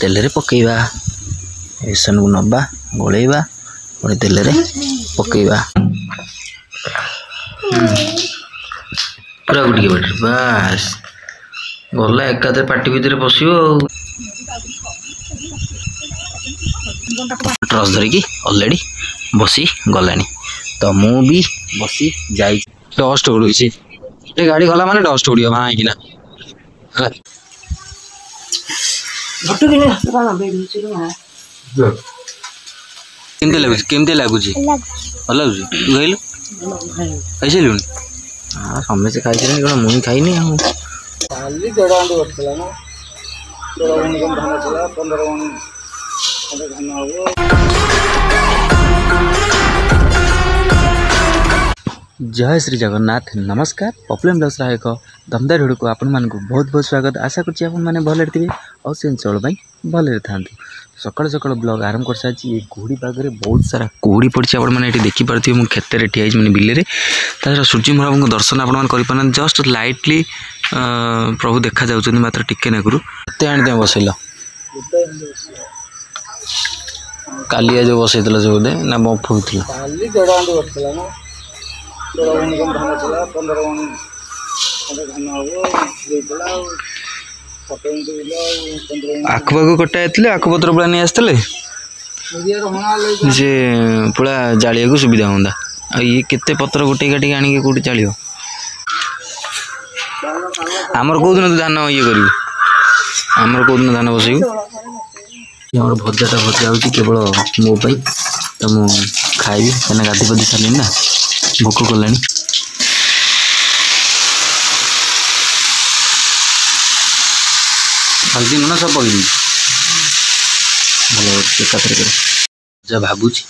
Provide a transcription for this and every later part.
तेल पकईवा बेसन को नवा गोलैवा पुणी तेल पकईवा पूरा गुटिके बाटर बास गला एकादे पार्टी भितर पशिव ट्रस धरिकी अलरेडी बसी गलानी तो मु भी बसी जाई डस्ट उड़ी गाड़ी गला माने डस्ट उड़ भाई कि केमती लगुच भल लगुच तू खाइलु खाई हाँ समस्ते खाई कौन मुझे खाईनी जय श्री जगन्नाथ नमस्कार पॉपुलर ब्लॉग्स एक दमदार भिडियो को आपण मानक बहुत बहुत स्वागत आशा करछि आपण माने भले थे और से चल भाई भले था सकाल सकाल ब्लॉग आरंभ कर सारी ये कुहड़ी पागे बहुत सारा कुहड़ी पड़ी आपण मैंने देखिपे मुझे खेत ठिया मैंने बिल तार सूर्य महाप्रभु दर्शन आपण कर जस्ट लाइटली प्रभु देखा जाऊँ मात्र टिके नागुरु एत आने बसैल कालिया जो बसई जो बोधे ना बफ आखपाख कटा आखपत्र पूरा नहीं आसते जे पूरा जालिया को सुविधा होंदा ये केते पत्र गोटे काटिक आनिक कौटी चाल आमर कौ दिन धान ये कर आमर कौ दिन धान बसैबू आम भजाटा भजा हो केवल मो तो मुझे खाइबी कहीं गाधी पाधी सारे ना भोक कला हल्दी लुण सब पकड़ भल एकाथर जहाँ भावुची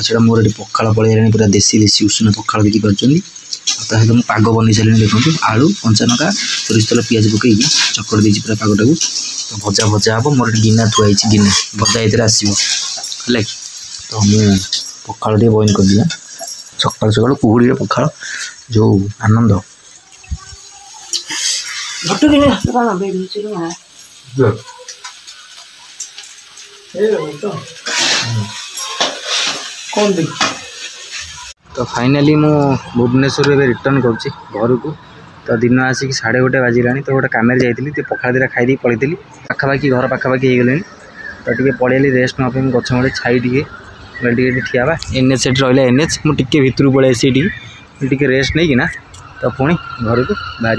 छड़ा मोर ये पखाड़ पलैलानी पूरा देसी देसी उषुना पखाड़ देखिपुर सहित मुझे पाग बन सारे देखो आलू कंचानका सोरिष तेल पिज पकई चकड़ देती पूरा पागटा को तो भजा भजा हम मोर गिना थुआई गिने भजा ये आसो है तो मुझे पखाड़ टे बॉइल कर दिया सकाल सकाल कुहुड़ी पखाड़ जो आनंद तो फाइनाली मु भुवनेश्वर रिटर्न कर घर को तो दिन आसिक 1:30 बाजिला तो गोटे कम जाइली पखाड़ दिटा खाई पलैली पाखापाखि घर पाखापाखि हो गले तो टे पलैली रेस्ट नाप गछ मूले छाई टे ठिया एनएच से रहा एनएच मुझे भितर पलि टे रेस्ट नहीं कि तो पुणी घर को बाहर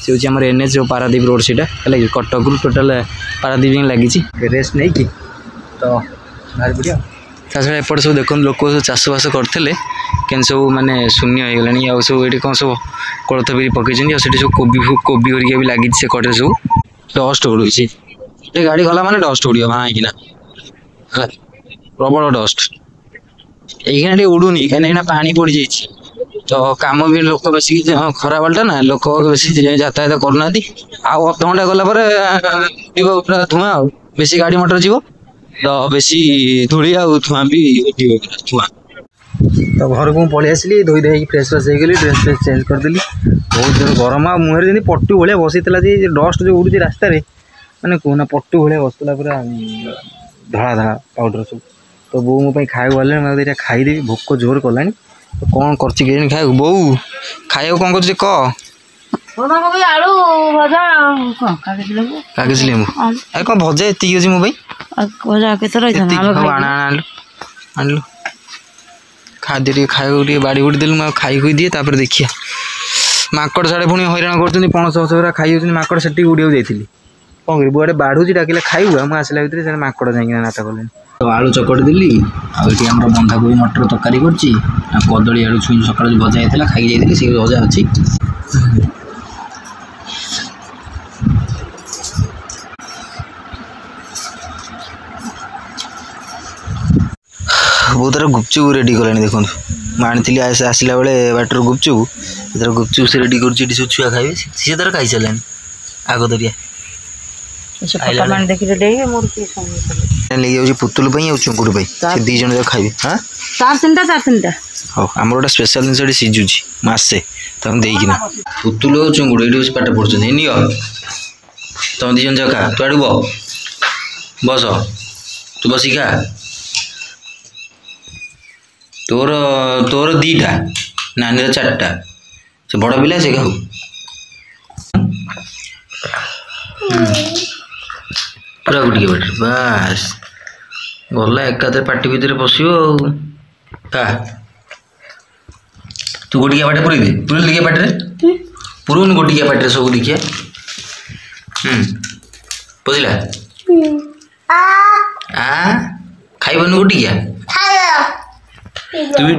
सी हूँ आम एनएच जो पारादीप रोड से कटक रु टोटाल पारादीप लगी रेस्ट नहीं कि तो बाहर पड़ा छड़ा एपटे सब देखते लोक सब चाषबास करते के सब माने शून्य हो गलानी आ सब ये कौन सब कोलथ भी पकई सब कोबी हरिका भी लगी से कटे सब डस्ट उड़ी गाड़ी गला माने डस्ट उड़ भाई कि प्रबल डस्ट ये उड़ूनी कहीं पानी पड़ जाइए तो कम भी लोक बेस खरा बाल्टा ना लोक बेस यातायात करना अध घंटा गला पूरा धुआं आ बेसी गाड़ी मोटर जीव तो बेसी धूली धुआं भी धुआं तो घर को पलि आसली धोई धोई फ्रेश फ्रेश हो गली ड्रेस फ्रेस चेंज करदेली बहुत जोर गरम आ मुहर जमी पट्टू भाया बसई डस्ट जो उड़ू रास्त मैंने कहना पट्टू भाया बसला पूरा धड़ा धड़ा पाउडर सब तो बो मो खाया गले मैं खाईदेवी भोक जोर कलानी तो कौन कर खाया बो खाया कौन कर कागज लेबू अरे कौन भजा एति अच्छी मो आनलु खाद्य खाया बाड़ी बुड़ी देलु मैं खाई खुई दिए तापर देखिए माकड़ साढ़े पुणी हईराण कर पणस फस खाई माकड़ से उड़िया जाइली कौन कर बुआड़े बाढ़ुची डाकिले खाइबू मुझे आसला भितर से माकड़ जाइए नाता कले तो आलू चकड़ देली आम बंधाकोबी मटर तरकारी कदली आलू छुई सका भजा होता खाई जाइए सी भजा अच्छी बहुत तार गुपचुप रेडी कला देखो मुझे आसला बेले बाटर गुपचुप गुपचुप से रेडी कर सब छुआ खाइबे सी तार खाई सारे आग दरिया लगे पुतुल चुंकुड़ दी जन खाइबे हाँ हाँ आम गोटे स्पेशल जिन सीझुची मसे तुम देखना पुतुल और चुंकुड़ ये पाठ पढ़ुन तुम दी जन खा तू आड़ बस तू बस खा तोर तोर दीटा नानी चार्टा से बड़ पिला से खाऊ पूरा गुटिके पेट बास गला एकादे पार्टी भितर पशियो खा तू गोटिया पाटे पूरी दे पूरी देखिए पाटे पुरुन गोटिया पाटे सब देखिए बुझला आ खाइबनु गोटिया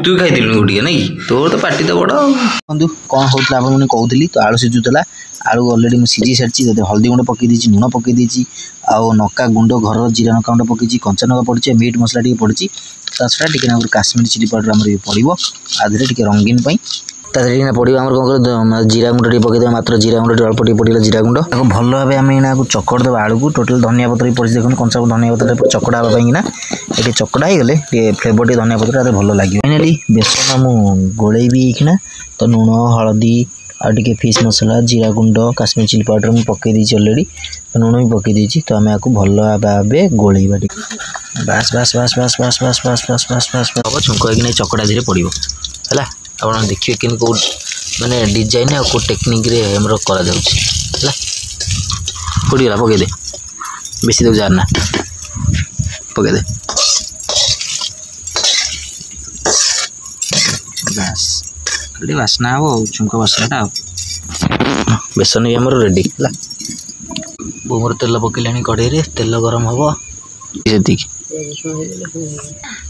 तू खाई गोटिया नहीं तोर तो पार्टी तो बड़ बंधु कौन होता आपने कहूली तो आलू सिझुला आलू अलरेडी मुझे सीझी सारी हल्दी गुंड पकई लुण पकई आउ नका गुंड घर जीरा नका गुंड पकई कंचा नका पड़ी मीट मसला टी पड़ी ता छड़ा टी काश्मीर चिली पाउडर आम पड़ो आधे टी रंगीन तादेह पड़ो आम कौन जीरा गुंड टी पकईदे मात्र जीरा गुंड अल्प टी पड़ा जीरा गुंड भल भाव आम यहाँ चकड़ देवा आलू को टोटाल धनिया पत्र भी पड़ी देखो कंचा धनिया पत्र चकड़ा हाँपाईना ये चकड़ा होगले फ्लेवर टी धनिया पत्र भल लगे फाइनाली बेसन मुझे गोलैबी तो लुण हलदी आगे फिश मसला जीरा गुंड काश्मीर चिली पाउडर मुझे पकई अलरेडी लुण भी पकई तो आम आपको भल भाव गोलैबा बास बास बास बास बास बास बास बास बास बास हम छुंक नहीं चकड़ा धीरे पड़ो है आप देखिए कि कौ मानने डिजाइन आउ टेक्निक कर पड़गला पकईदे बेसी देव जार ना पकईदे बास खाली बासना हम छुंक बासनाटा बेसन भी आम रेडी है बो मोर तेल पकईला कड़े तेल गरम हम से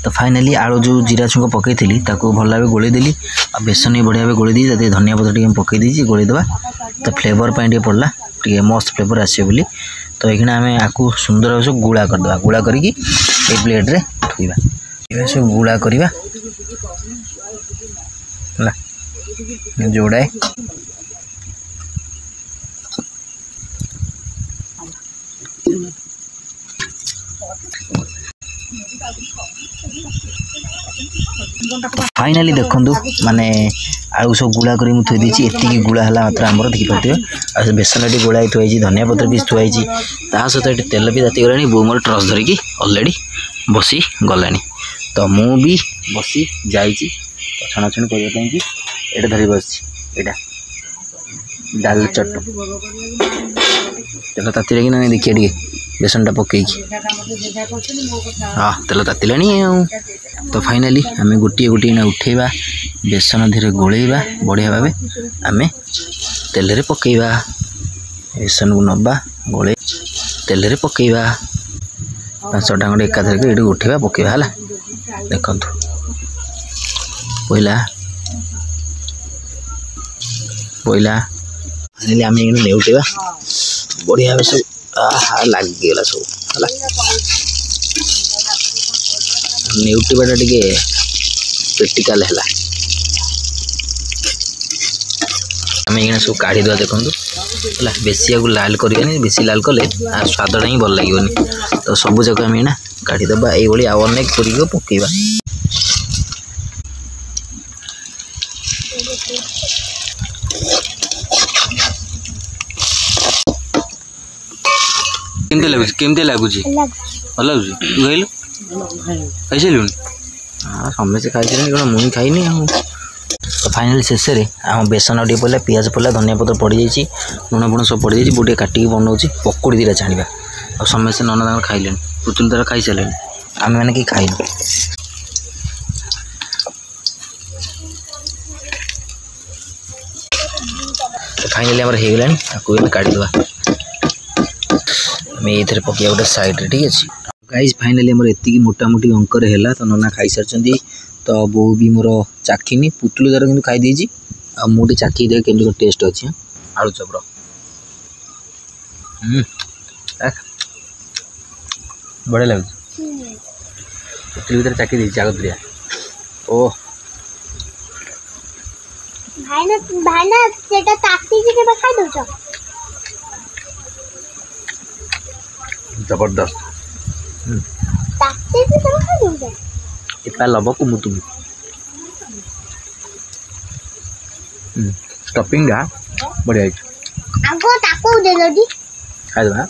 तो फाइनाली आलू जो जीरा छुंक पकई थी भल भाव गोलैदेली आ बेसन भी बढ़िया भाव गोलैदी धनिया पत्र टी पकईदी गोलैदेवा तो फ्लेवर टे पड़ला टे मस्त फ्लेवर आसो बोली तो ये आम आपको सुंदर भाव गुड़ा करदे गुड़ा करके प्लेट्रे थोड़ा सब गुड़ा करवा जोड़ाए फाइनाली देखु माने आलू सब गुड़ा कर थोड़ी एति गुड़ा है मात्र आमर देखिपे बेसन टी गोड़ा थोड़ी धनिया पत्र भी थुआई सहित ये तेल भी ताती गला बो मोर ट्रस धरिकी अलरेडी बसी गला तो मु भी बसी जाइए छणाछुणी करने की ये धरी बस यहाँ डाल चट्टू तेल ताती कि ना देखिए टे बेसन टा पकई हाँ तेल तातिला तो फाइनाली आम गोटे गोटे ना उठेबा बेसन धीरे गोलैबा बढ़िया भाव आम तेल पकईबा बेसन को नबा गोले तेल पकईबा 5टा खंडे एकाधर ये उठेबा पकईबा है देखु पहला पहला फाइनाली आम नेउटेबा बढ़िया भाव सब लगिगला सब नेउटेबाटा टे क्रिटिकाल है आम ये सब काढ़ी देवा देखो है बेसी आगे लाल करवानी बेसी लाल कले स्वादटा ही भल लगे तो सब जाक आम ये काढ़ी देवा ये अनेक कर पकईबा केमती लगुच भल लगुच तू खाइलु खाई सारे हाँ समस्त खाई सारे कौन मुझे खाइनी तो फाइनाली शेष में आम बेसन टे पड़ा पियाज पड़ा धनिया पत्र पड़ जाइए लुण फुण सब पड़ जाइए गोटे काटिकी बनाऊँगी पकोड़ी दीटा छाणवा और समस्ते नना खाइले पुतुल तार खाई सारे आम मैंने कि खाइनु फाइनाली आम होगलानी आपको काढ़ीदे ये पकड़ा गोटे साइड ठीक अच्छे गाइज फाइनाली आम एति मोटामोटी अंकर है तो नना खाई सारी तो बो भी मोर चाखीनी पुतुल तार कि खाई आ मुझे चाखी दे केमती टेस्ट अच्छे आलू चपर बढ़िया लगे पुतुल भर चाखी दे आग दिया ओ भाईना भाईना सेटा ताकती जी के खाई दो जबरदस्त ताकती जी के खाई दो इतना लब को मुतु स्टफिंग बढ़िया आगो ताको दे लो दी खाई दो